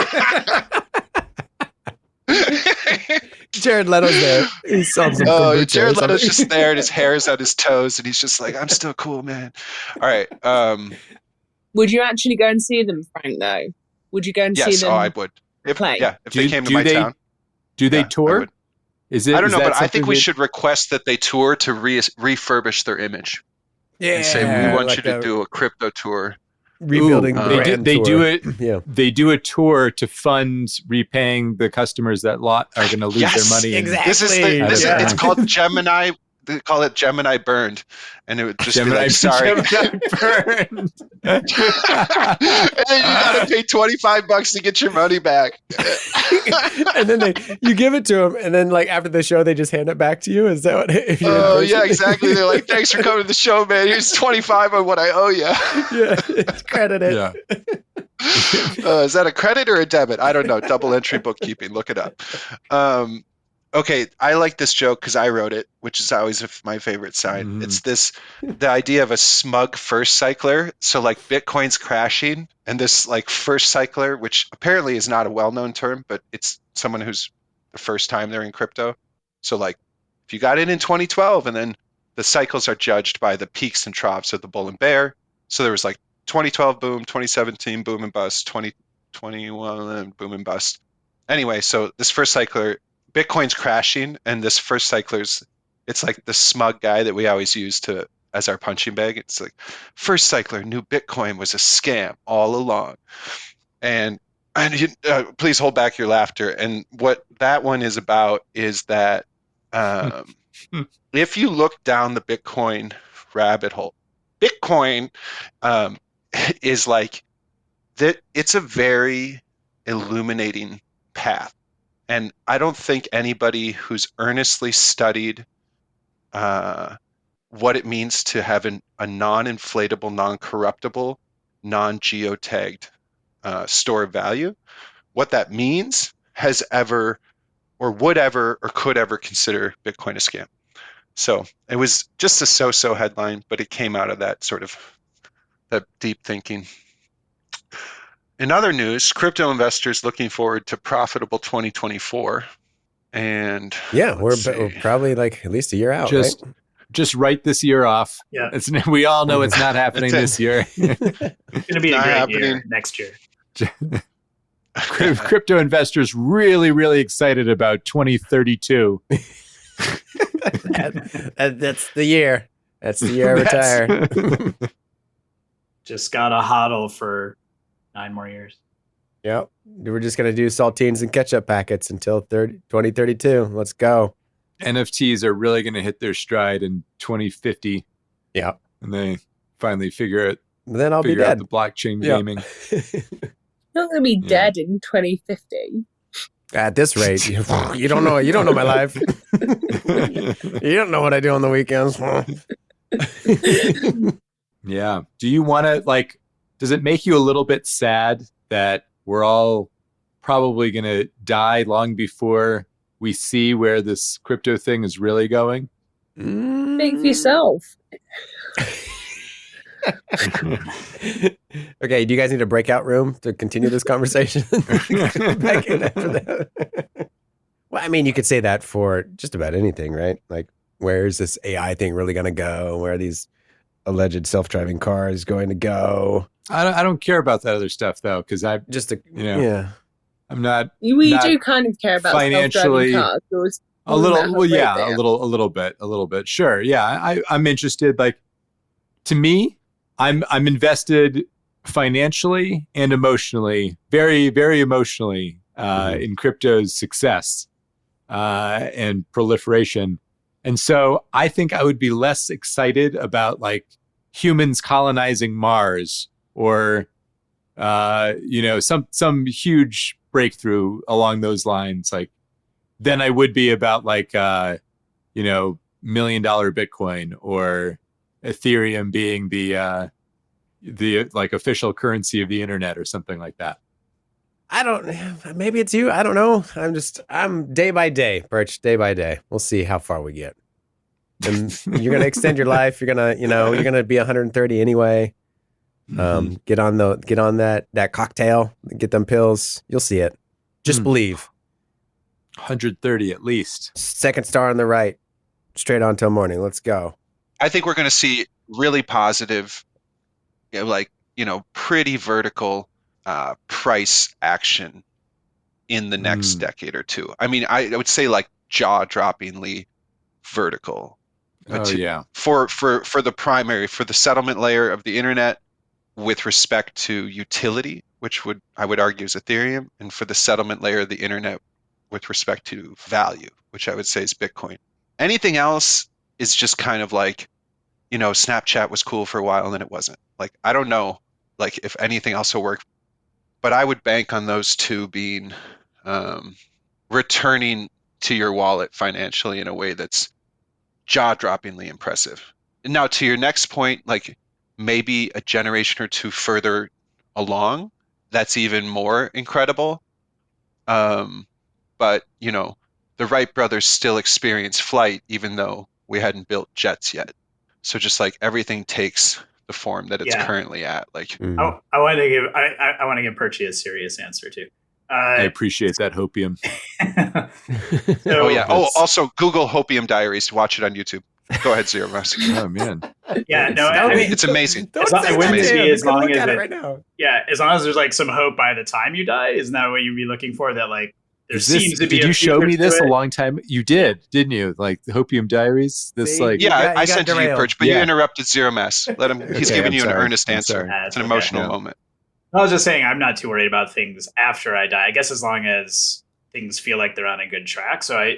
Jared Leto's there. He's selling some Oh, kombucha or Jared Leto's something. just there, and his hair's on his toes, and he's just like, "I'm still cool, man." All right. Would you actually go and see them, Frank? Though, would you go and see Yes. them? Oh, I would. If play? if they came to my town. Do they Yeah, I tour? would. Is it? I don't is know, that but I think something we that- should request that they tour to refurbish their image. Yeah. And say, we want like you to a do a crypto tour. rebuilding Ooh, brand they do tour. it. Yeah. They do a tour to fund repaying the customers that are going to lose Yes, their money. exactly. This is Yeah. it's called Gemini. They call it Gemini Burned, and it would just be like, sorry. Gemini burned. And then you gotta pay $25 to get your money back. And then you give it to them, and then like after the show, they just hand it back to you. Is that what? If you're in Oh person? yeah, exactly. They're like, "Thanks for coming to the show, man. Here's $25 on what I owe you." Yeah, credit it. Yeah. Is that a credit or a debit? I don't know. Double entry bookkeeping. Look it up. Okay, I like this joke because I wrote it, which is always my favorite sign. Mhm. It's the idea of a smug first cycler. So like Bitcoin's crashing, and this like first cycler, which apparently is not a well-known term, but it's someone who's the first time they're in crypto. So like if you got in 2012 and then the cycles are judged by the peaks and troughs of the bull and bear. So there was like 2012 boom, 2017 boom and bust, 2021 boom and bust. Anyway, so this first cycler, Bitcoin's crashing, and this first cycler's, it's like the smug guy that we always use as our punching bag. It's like, first cycler knew Bitcoin was a scam all along. And please hold back your laughter. And what that one is about is that if you look down the Bitcoin rabbit hole, Bitcoin is like that. It's a very illuminating path. And I don't think anybody who's earnestly studied what it means to have a non-inflatable, non-corruptible, non-geotagged store of value, what that means has ever or would ever or could ever consider Bitcoin a scam. So it was just a so-so headline, but it came out of that sort of that deep thinking. In other news, crypto investors looking forward to profitable 2024. And yeah, we're probably like at least a year out. Just write this year off. Yeah, we all know it's not happening this year. It's going to be a great year next year. Crypto investors really, really excited about 2032. That's the year. That's the year I retire. Just got a hodl for 9 more years. Yep. We're just going to do saltines and ketchup packets until 2032. Let's go. NFTs are really going to hit their stride in 2050. Yeah. And they finally figure out be dead. The blockchain gaming. Not going to be dead in 2050. At this rate, you don't know. You don't know my life. You don't know what I do on the weekends. Yeah. Do you want to does it make you a little bit sad that we're all probably going to die long before we see where this crypto thing is really going? Think for yourself. Okay, do you guys need a breakout room to continue this conversation? Back in after that. Well, I mean, you could say that for just about anything, right? Like, where is this AI thing really going to go? Where are these alleged self-driving cars going to go? I don't care about that other stuff though, because I'm not. We do kind of care about financially self-driving cars. A little bit. Sure, yeah, I'm interested. Like, to me, I'm invested financially and emotionally, very, very emotionally, in crypto's success and proliferation. And so I think I would be less excited about humans colonizing Mars or some huge breakthrough along those lines, than I would be about $1 million Bitcoin or Ethereum being the official currency of the internet or something like that. Maybe it's you. I don't know. I'm day by day, Birch, day by day. We'll see how far we get. And you're going to extend your life. You're going to be 130 anyway. Get on that cocktail, get them pills. You'll see it. Just believe. 130 at least. Second star on the right, straight on till morning. Let's go. I think we're going to see really positive, pretty vertical price action in the next decade or two. I mean, I would say jaw-droppingly vertical. For the primary, for the settlement layer of the internet with respect to utility, which I would argue is Ethereum, and for the settlement layer of the internet with respect to value, which I would say is Bitcoin. Anything else is just kind of Snapchat was cool for a while and then it wasn't. I don't know, if anything else will work, but I would bank on those two being returning to your wallet financially in a way that's jaw-droppingly impressive. And now to your next point, maybe a generation or two further along, that's even more incredible. But the Wright brothers still experience flight, even though we hadn't built jets yet. So just everything takes the form that it's currently at. I want to give Perchy a serious answer too. I appreciate that, Hopium. Also Google Hopium Diaries to watch it on YouTube. Go ahead, Zero Mouse. Oh man. Yeah, no, I mean, it's amazing. It's not, it wouldn't be as long as it right now. Yeah, as long as there's like some hope by the time you die. Isn't that what you'd be looking for? That like there seems to be. Did you show me this a long time? You did, didn't you? Like the Hopium Diaries. This like I sent it to you, Perch, but you interrupted Zero Mass. Let him. He's giving you an earnest answer. It's an emotional moment. I was just saying, I'm not too worried about things after I die. I guess as long as things feel like they're on a good track. So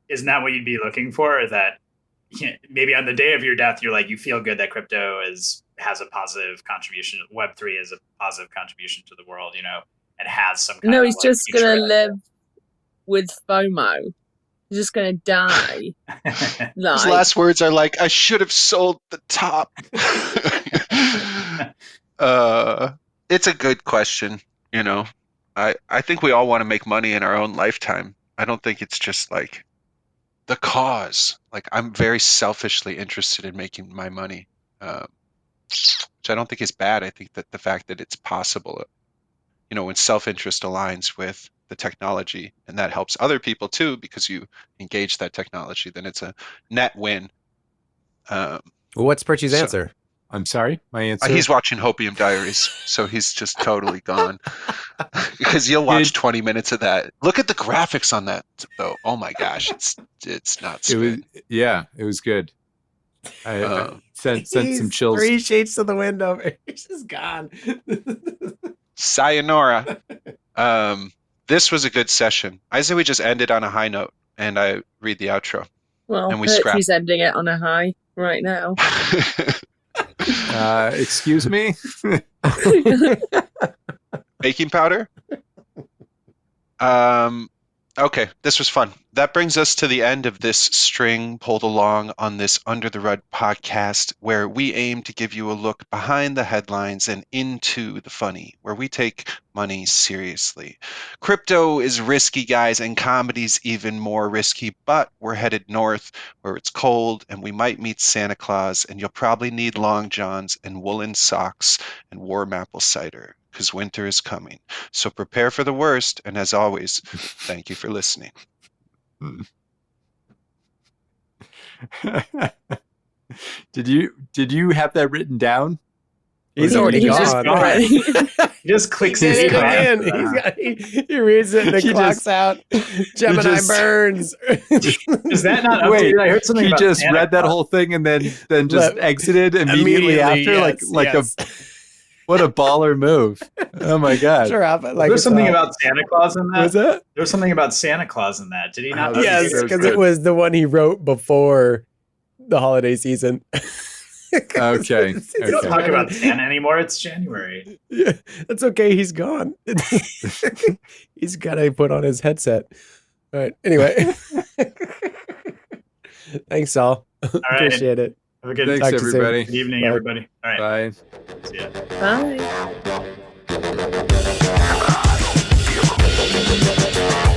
isn't that what you'd be looking for? Is that maybe on the day of your death, you're like, you feel good that crypto has a positive contribution. Web3 is a positive contribution to the world, and has some kind of he's just going to live with FOMO. He's just going to die. His last words are like, I should have sold the top. It's a good question. I think we all want to make money in our own lifetime. I don't think it's just like the cause. Like, I'm very selfishly interested in making my money, which I don't think is bad. I think that the fact that it's possible, when self-interest aligns with the technology, and that helps other people too, because you engage that technology, then it's a net win. What's Perchy's answer? I'm sorry, my answer. He's watching Hopium Diaries, so he's just totally gone. Because you'll watch 20 minutes of that. Look at the graphics on that, though. Oh my gosh, it's nuts. It was good. I sent some chills. 3 sheets to the window. He's just gone. Sayonara. This was a good session. I say we just end it on a high note, and I read the outro. Well, and we scrap. He's ending it on a high right now. Excuse me? Baking powder? Okay, this was fun. That brings us to the end of this string pulled along on this Under the Rug podcast, where we aim to give you a look behind the headlines and into the funny, where we take money seriously. Crypto is risky, guys, and comedy's even more risky, but we're headed north where it's cold and we might meet Santa Claus, and you'll probably need long johns and woolen socks and warm apple cider, because winter is coming. So prepare for the worst, and as always, thank you for listening. Did you have that written down? He's already gone. He just clicks his in. He reads it and it clocks out. Gemini burns. Is that not updated? I heard something he about just Santa read that Claus. whole thing and then just exited immediately after, yes. What a baller move. Oh my god. There's something about Santa Claus in that. Was that? There's something about Santa Claus in that. Did he not? Yes, because it was the one he wrote before the holiday season. Okay. We don't talk about Santa anymore. It's January. Yeah, that's okay. He's gone. He's got to put on his headset. All right. Anyway. Thanks, all. Appreciate it. Have a good Thanks, everybody. Good evening, Bye. everybody. All right. Bye. See ya. Bye.